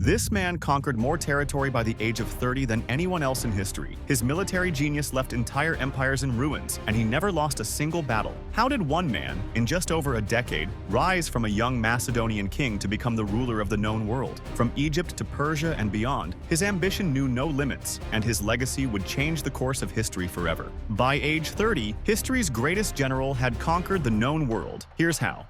This man conquered more territory by the age of 30 than anyone else in history. His military genius left entire empires in ruins, and he never lost a single battle. How did one man, in just over a decade, rise from a young Macedonian king to become the ruler of the known world? From Egypt to Persia and beyond, his ambition knew no limits, and his legacy would change the course of history forever. By age 30, history's greatest general had conquered the known world. Here's how.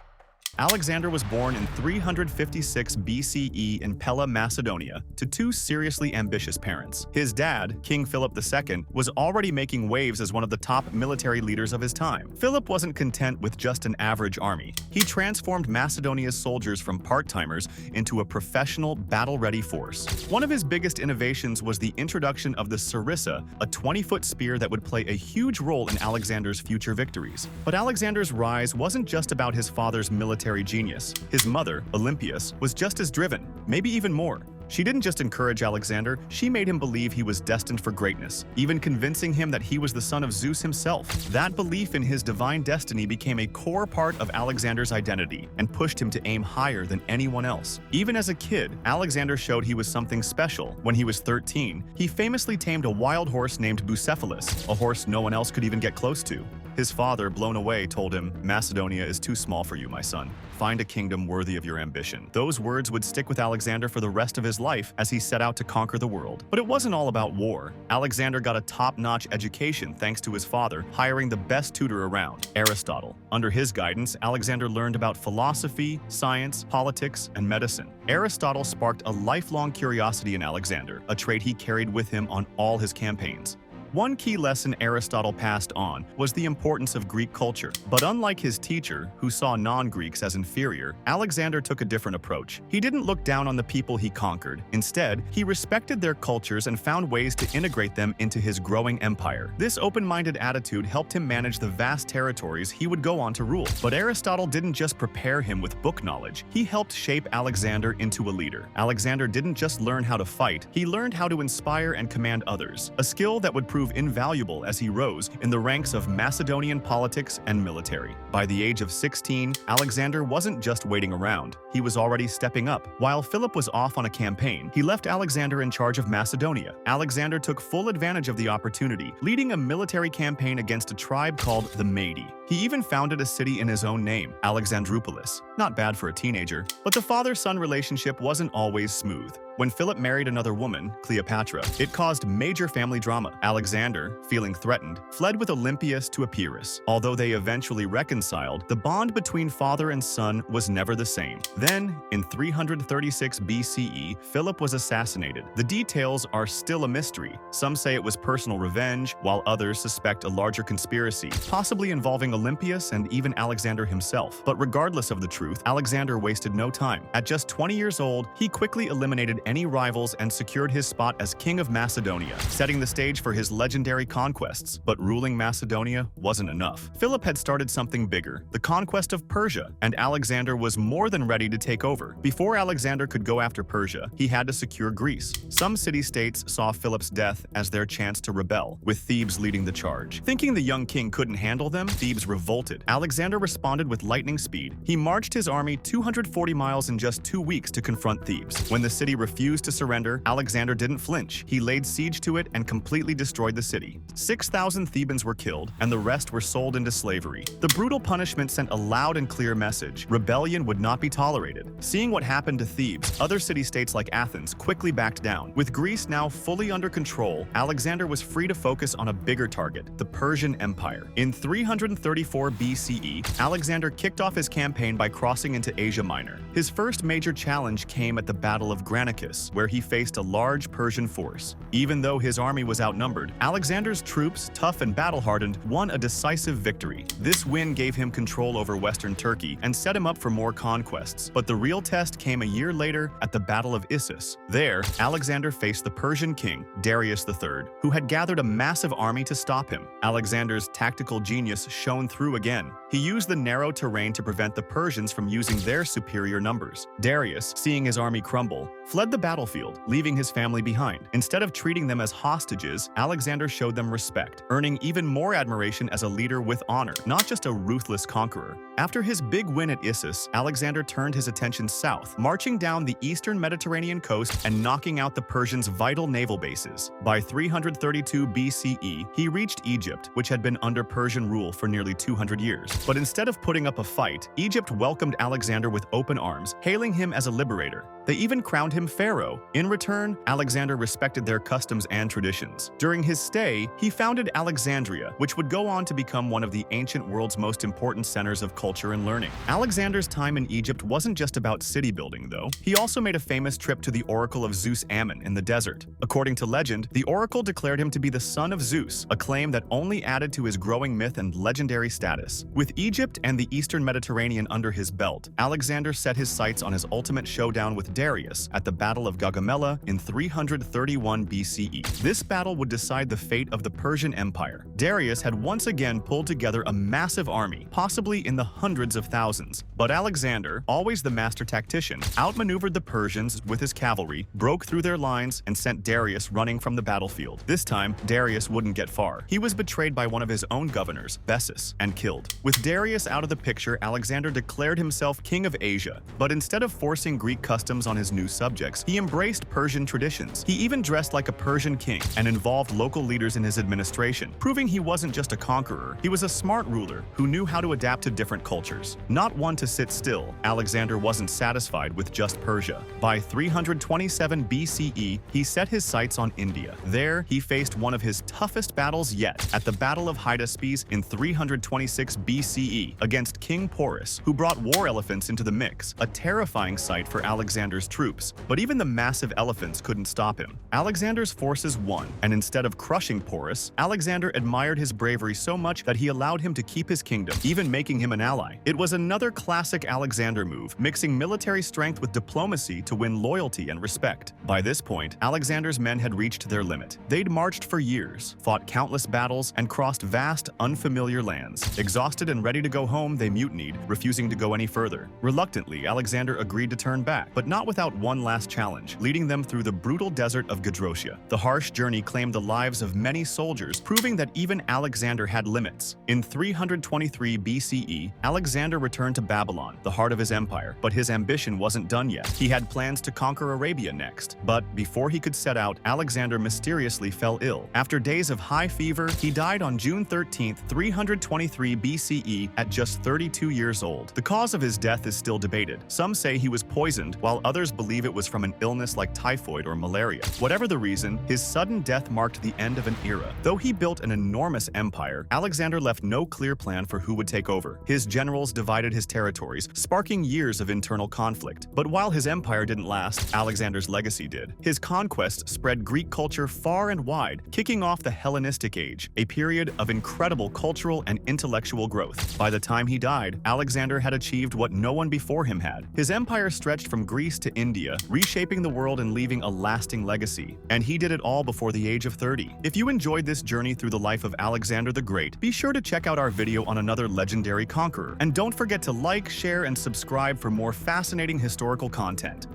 Alexander was born in 356 BCE in Pella, Macedonia, to two seriously ambitious parents. His dad, King Philip II, was already making waves as one of the top military leaders of his time. Philip wasn't content with just an average army. He transformed Macedonia's soldiers from part-timers into a professional, battle-ready force. One of his biggest innovations was the introduction of the sarissa, a 20-foot spear that would play a huge role in Alexander's future victories. But Alexander's rise wasn't just about his father's military genius. His mother, Olympias, was just as driven, maybe even more. She didn't just encourage Alexander, she made him believe he was destined for greatness, even convincing him that he was the son of Zeus himself. That belief in his divine destiny became a core part of Alexander's identity and pushed him to aim higher than anyone else. Even as a kid, Alexander showed he was something special. When he was 13, he famously tamed a wild horse named Bucephalus, a horse no one else could even get close to. His father, blown away, told him, "Macedonia is too small for you, my son. Find a kingdom worthy of your ambition." Those words would stick with Alexander for the rest of his life as he set out to conquer the world. But it wasn't all about war. Alexander got a top-notch education thanks to his father hiring the best tutor around, Aristotle. Under his guidance, Alexander learned about philosophy, science, politics, and medicine. Aristotle sparked a lifelong curiosity in Alexander, a trait he carried with him on all his campaigns. One key lesson Aristotle passed on was the importance of Greek culture. But unlike his teacher, who saw non-Greeks as inferior, Alexander took a different approach. He didn't look down on the people he conquered. Instead, he respected their cultures and found ways to integrate them into his growing empire. This open-minded attitude helped him manage the vast territories he would go on to rule. But Aristotle didn't just prepare him with book knowledge. He helped shape Alexander into a leader. Alexander didn't just learn how to fight, he learned how to inspire and command others, a skill that would prove invaluable as he rose in the ranks of Macedonian politics and military. By the age of 16, Alexander wasn't just waiting around, he was already stepping up. While Philip was off on a campaign, he left Alexander in charge of Macedonia. Alexander took full advantage of the opportunity, leading a military campaign against a tribe called the Mede. He even founded a city in his own name, Alexandroupolis. Not bad for a teenager, but the father-son relationship wasn't always smooth. When Philip married another woman, Cleopatra, it caused major family drama. Alexander, feeling threatened, fled with Olympias to Epirus. Although they eventually reconciled, the bond between father and son was never the same. Then, in 336 BCE, Philip was assassinated. The details are still a mystery. Some say it was personal revenge, while others suspect a larger conspiracy, possibly involving Olympias and even Alexander himself. But regardless of the truth, Alexander wasted no time. At just 20 years old, he quickly eliminated any rivals and secured his spot as King of Macedonia, setting the stage for his legendary conquests. But ruling Macedonia wasn't enough. Philip had started something bigger, the conquest of Persia, and Alexander was more than ready to take over. Before Alexander could go after Persia, he had to secure Greece. Some city-states saw Philip's death as their chance to rebel, with Thebes leading the charge. Thinking the young king couldn't handle them, Thebes revolted. Alexander responded with lightning speed. He marched his army 240 miles in just 2 weeks to confront Thebes. When the city refused to surrender, Alexander didn't flinch. He laid siege to it and completely destroyed the city. 6,000 Thebans were killed, and the rest were sold into slavery. The brutal punishment sent a loud and clear message: rebellion would not be tolerated. Seeing what happened to Thebes, other city-states like Athens quickly backed down. With Greece now fully under control, Alexander was free to focus on a bigger target, the Persian Empire. In 334 BCE, Alexander kicked off his campaign by crossing into Asia Minor. His first major challenge came at the Battle of Granicus, where he faced a large Persian force. Even though his army was outnumbered, Alexander's troops, tough and battle-hardened, won a decisive victory. This win gave him control over western Turkey and set him up for more conquests. But the real test came a year later at the Battle of Issus. There, Alexander faced the Persian king, Darius III, who had gathered a massive army to stop him. Alexander's tactical genius shone through again. He used the narrow terrain to prevent the Persians from using their superior numbers. Darius, seeing his army crumble, fled fled the battlefield, leaving his family behind. Instead of treating them as hostages, Alexander showed them respect, earning even more admiration as a leader with honor, not just a ruthless conqueror. After his big win at Issus, Alexander turned his attention south, marching down the eastern Mediterranean coast and knocking out the Persians' vital naval bases. By 332 BCE, he reached Egypt, which had been under Persian rule for nearly 200 years. But instead of putting up a fight, Egypt welcomed Alexander with open arms, hailing him as a liberator. They even crowned him pharaoh. In return, Alexander respected their customs and traditions. During his stay, he founded Alexandria, which would go on to become one of the ancient world's most important centers of culture and learning. Alexander's time in Egypt wasn't just about city building, though. He also made a famous trip to the oracle of Zeus Ammon in the desert. According to legend, the oracle declared him to be the son of Zeus, a claim that only added to his growing myth and legendary status. With Egypt and the eastern Mediterranean under his belt, Alexander set his sights on his ultimate showdown with Darius at the Battle of Gaugamela in 331 BCE. This battle would decide the fate of the Persian Empire. Darius had once again pulled together a massive army, possibly in the hundreds of thousands. But Alexander, always the master tactician, outmaneuvered the Persians with his cavalry, broke through their lines, and sent Darius running from the battlefield. This time, Darius wouldn't get far. He was betrayed by one of his own governors, Bessus, and killed. With Darius out of the picture, Alexander declared himself king of Asia. But instead of forcing Greek customs on his new subjects, he embraced Persian traditions. He even dressed like a Persian king and involved local leaders in his administration, proving he wasn't just a conqueror. He was a smart ruler who knew how to adapt to different cultures. Not one to sit still, Alexander wasn't satisfied with just Persia. By 327 BCE, he set his sights on India. There, he faced one of his toughest battles yet at the Battle of Hydaspes in 326 BCE against King Porus, who brought war elephants into the mix, a terrifying sight for Alexander's troops. But even the massive elephants couldn't stop him. Alexander's forces won, and instead of crushing Porus, Alexander admired his bravery so much that he allowed him to keep his kingdom, even making him an ally. It was another classic Alexander move, mixing military strength with diplomacy to win loyalty and respect. By this point, Alexander's men had reached their limit. They'd marched for years, fought countless battles, and crossed vast, unfamiliar lands. Exhausted and ready to go home, they mutinied, refusing to go any further. Reluctantly, Alexander agreed to turn back, but not without one last challenge, leading them through the brutal desert of Gedrosia. The harsh journey claimed the lives of many soldiers, proving that even Alexander had limits. In 323 BCE, Alexander returned to Babylon, the heart of his empire, but his ambition wasn't done yet. He had plans to conquer Arabia next. But before he could set out, Alexander mysteriously fell ill. After days of high fever, he died on June 13, 323 BCE at just 32 years old. The cause of his death is still debated. Some say he was poisoned, while others believe it was from an illness like typhoid or malaria. Whatever the reason, his sudden death marked the end of an era. Though he built an enormous empire, Alexander left no clear plan for who would take over. His generals divided his territories, sparking years of internal conflict. But while his empire didn't last, Alexander's legacy did. His conquests spread Greek culture far and wide, kicking off the Hellenistic Age, a period of incredible cultural and intellectual growth. By the time he died, Alexander had achieved what no one before him had. His empire stretched from Greece to India, reshaping the world and leaving a lasting legacy. And he did it all before the age of 30. If you enjoyed this journey through the life of Alexander the Great, be sure to check out our video on another legendary conqueror. And don't forget to like, share, and subscribe for more fascinating historical content.